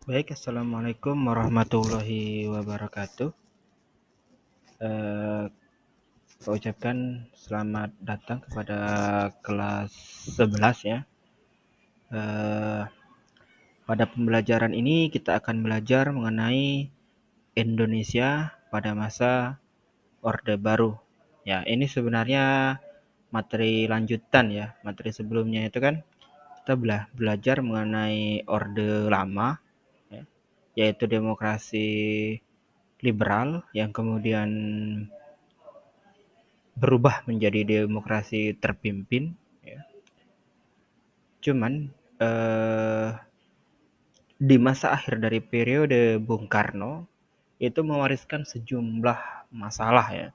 Baik, assalamualaikum warahmatullahi wabarakatuh. Eh, Saya ucapkan selamat datang kepada kelas 11 ya. Eh, Pada pembelajaran ini kita akan belajar mengenai Indonesia pada masa Orde Baru. Ya, ini sebenarnya materi lanjutan ya. Materi sebelumnya itu kan kita belajar mengenai Orde Lama, ya, yaitu demokrasi liberal yang kemudian berubah menjadi demokrasi terpimpin ya. Cuman eh, di masa akhir dari periode Bung Karno itu mewariskan sejumlah masalah ya,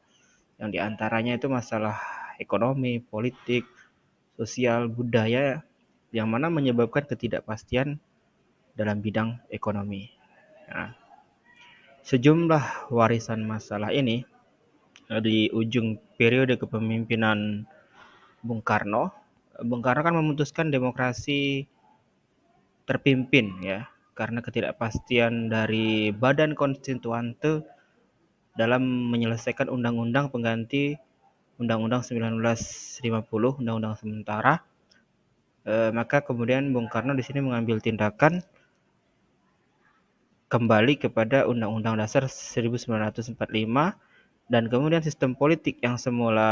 yang diantaranya itu masalah ekonomi, politik, sosial, budaya, yang mana menyebabkan ketidakpastian dalam bidang ekonomi. Nah, sejumlah warisan masalah ini di ujung periode kepemimpinan Bung Karno, Bung Karno kan memutuskan demokrasi terpimpin ya, karena ketidakpastian dari Badan Konstituante dalam menyelesaikan undang-undang pengganti Undang-Undang 1950, Undang-Undang sementara. Maka kemudian Bung Karno di sini mengambil tindakan kembali kepada Undang-Undang Dasar 1945, dan kemudian sistem politik yang semula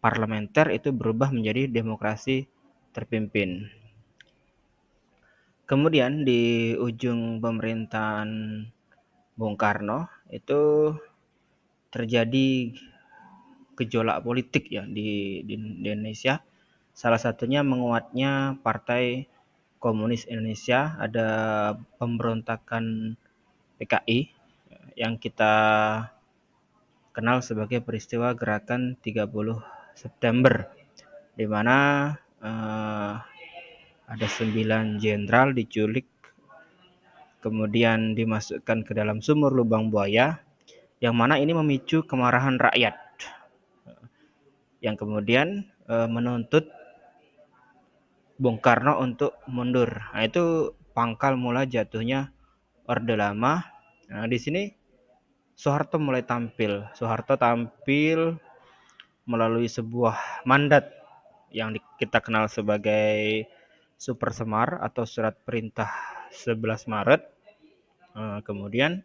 parlementer itu berubah menjadi demokrasi terpimpin. Kemudian di ujung pemerintahan Bung Karno itu terjadi gejolak politik ya di Indonesia. Salah satunya menguatnya Partai Komunis Indonesia, ada pemberontakan PKI yang kita kenal sebagai peristiwa Gerakan 30 September, di mana eh, ada 9 jenderal diculik, kemudian dimasukkan ke dalam sumur lubang buaya, yang mana ini memicu kemarahan rakyat yang kemudian menuntut Bung Karno untuk mundur. Nah, itu pangkal mula jatuhnya Orde Lama. Nah, di sini Soeharto mulai tampil. Soeharto tampil melalui sebuah mandat yang kita kenal sebagai Super Semar atau Surat Perintah 11 Maret. Kemudian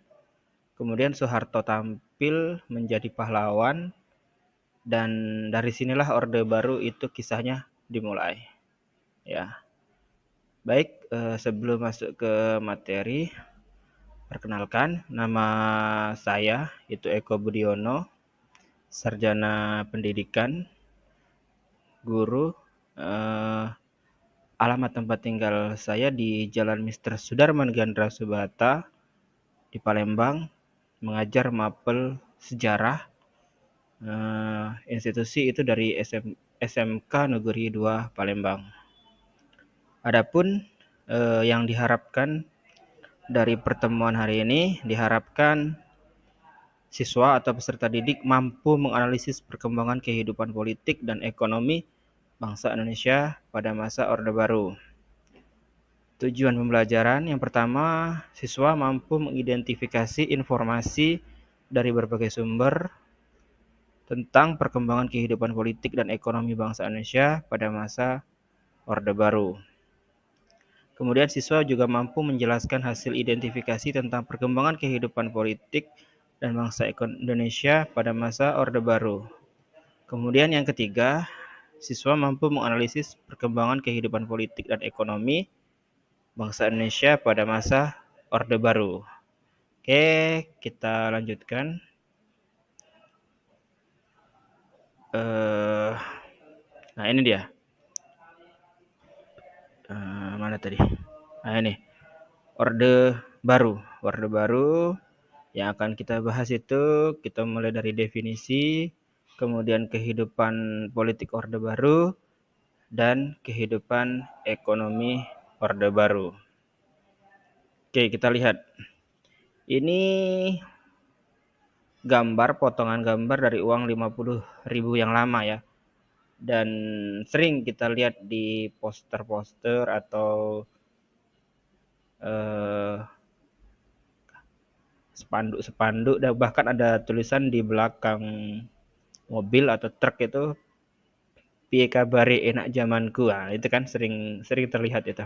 Soeharto tampil menjadi pahlawan, dan dari sinilah Orde Baru itu kisahnya dimulai. Ya, baik, sebelum masuk ke materi, perkenalkan nama saya itu Eko Budiono, sarjana pendidikan, guru. Eh, Alamat tempat tinggal saya di Jalan Mister Sudarman Gandra Subata di Palembang, mengajar mapel sejarah. Institusi itu dari SMK Negeri 2 Palembang. Adapun yang diharapkan dari pertemuan hari ini, diharapkan siswa atau peserta didik mampu menganalisis perkembangan kehidupan politik dan ekonomi bangsa Indonesia pada masa Orde Baru. Tujuan pembelajaran yang pertama, siswa mampu mengidentifikasi informasi dari berbagai sumber tentang perkembangan kehidupan politik dan ekonomi bangsa Indonesia pada masa Orde Baru. Kemudian siswa juga mampu menjelaskan hasil identifikasi tentang perkembangan kehidupan politik dan bangsa Indonesia pada masa Orde Baru. Kemudian yang ketiga, siswa mampu menganalisis perkembangan kehidupan politik dan ekonomi bangsa Indonesia pada masa Orde Baru. Oke, kita lanjutkan. Nah, ini dia. Mana tadi? Nah, ini. Orde Baru. Orde Baru yang akan kita bahas itu, kita mulai dari definisi, kemudian kehidupan politik Orde Baru, dan kehidupan ekonomi Orde Baru. Oke, kita lihat. Ini potongan gambar dari uang 50.000 yang lama ya. Dan sering kita lihat di poster-poster atau eh, spanduk-spanduk, dan bahkan ada tulisan di belakang mobil atau truk itu, piye kabare enak zamanku. Nah, itu kan sering sering terlihat itu.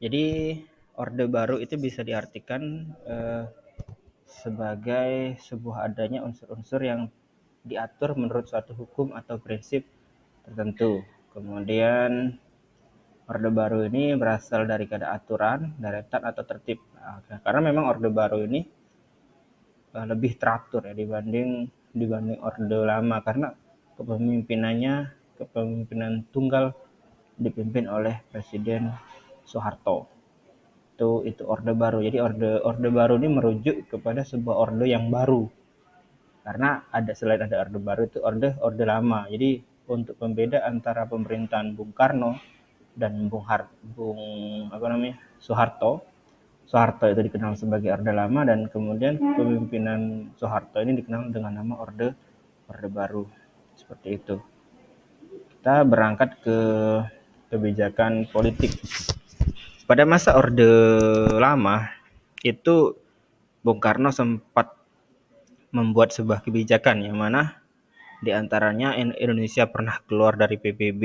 Jadi Orde Baru itu bisa diartikan sebagai sebuah adanya unsur-unsur yang diatur menurut suatu hukum atau prinsip tertentu. Kemudian Orde Baru ini berasal dari kata aturan, deretan atau tertib. Nah, karena memang Orde Baru ini lebih teratur ya dibanding dibanding Orde Lama, karena kepemimpinannya kepemimpinan tunggal dipimpin oleh Presiden Soeharto. Itu Orde Baru. Jadi Orde Baru ini merujuk kepada sebuah orde yang baru. Karena selain ada Orde Baru itu Orde Lama. Jadi untuk pembeda antara pemerintahan Bung Karno dan Bung apa namanya? Soeharto. Soeharto itu dikenal sebagai Orde Lama, dan kemudian kepemimpinan Soeharto ini dikenal dengan nama Orde Baru. Seperti itu. Kita berangkat ke kebijakan politik. Pada masa Orde Lama itu Bung Karno sempat membuat sebuah kebijakan yang mana diantaranya Indonesia pernah keluar dari PBB,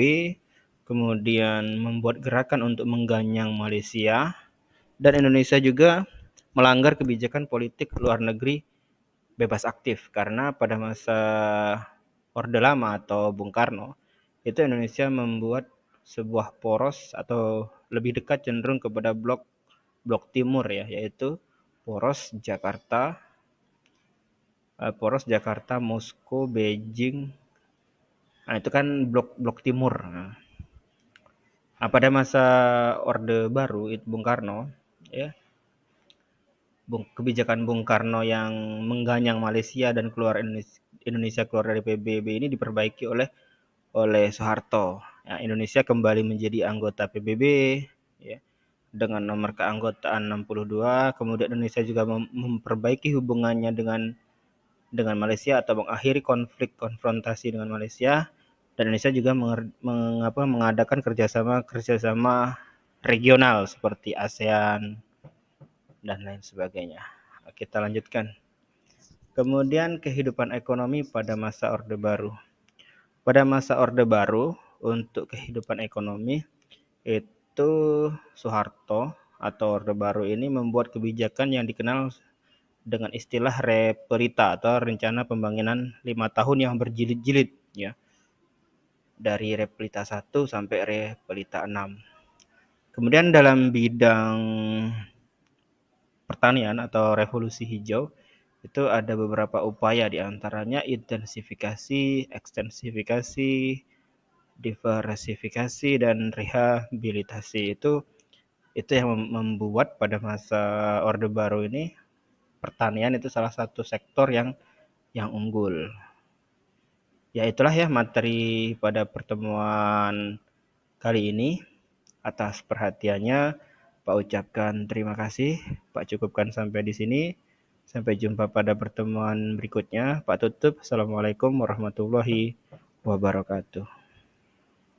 kemudian membuat gerakan untuk mengganyang Malaysia, dan Indonesia juga melanggar kebijakan politik luar negeri bebas aktif, karena pada masa Orde Lama atau Bung Karno itu Indonesia membuat sebuah poros atau lebih dekat cenderung kepada blok timur ya, yaitu poros Jakarta, Moskow, Beijing. Nah, itu kan blok timur. Nah, pada masa Orde Baru itu Bung Karno, ya, kebijakan Bung Karno yang mengganyang Malaysia dan Indonesia keluar dari PBB ini diperbaiki oleh Soeharto. Ya, Indonesia kembali menjadi anggota PBB, ya, dengan nomor keanggotaan 62. Kemudian Indonesia juga memperbaiki hubungannya dengan Malaysia atau mengakhiri konfrontasi dengan Malaysia, dan Indonesia juga mengadakan kerjasama regional seperti ASEAN dan lain sebagainya. Kita lanjutkan. Kemudian kehidupan ekonomi pada masa Orde Baru. Pada masa Orde Baru, untuk kehidupan ekonomi itu Soeharto atau Orde Baru ini membuat kebijakan yang dikenal dengan istilah Repelita atau rencana pembangunan 5 tahun yang berjilid-jilid ya. Dari Repelita 1 sampai Repelita 6. Kemudian dalam bidang pertanian atau revolusi hijau itu ada beberapa upaya, diantaranya intensifikasi, ekstensifikasi, diversifikasi, dan rehabilitasi. Itu yang membuat pada masa Orde Baru ini pertanian itu salah satu sektor yang unggul. Ya itulah ya materi pada pertemuan kali ini. Atas perhatiannya Pak ucapkan terima kasih. Pak cukupkan sampai di sini. Sampai jumpa pada pertemuan berikutnya. Pak tutup. Assalamualaikum warahmatullahi wabarakatuh.